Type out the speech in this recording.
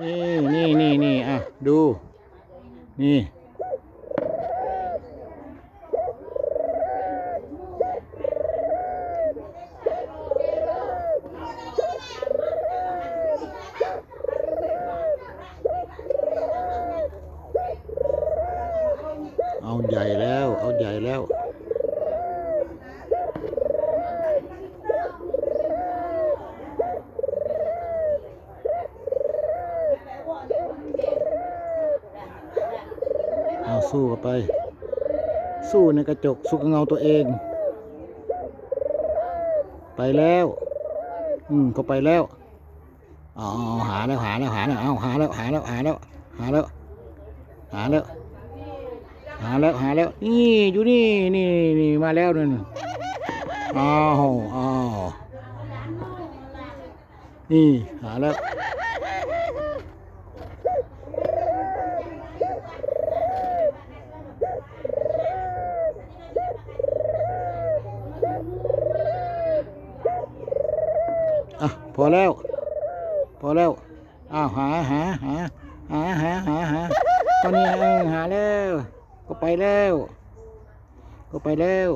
นี่อ่ะดูนี่เอาใหญ่แล้วเอาใหญ่แล้วเอาสู้กันไปสู้ในกระจกสู้กับเงาตัวเองไปแล้วเขาไปแล้วอ๋อหาแล้วเอาหาแล้วหาแล้วนี่อยู่นี่มาแล้วนั่นอ้าวนี่หาแล้วอ่ะพอแล้วอ้าวหาตอนนี้หาแล้วก็ไปแล้ว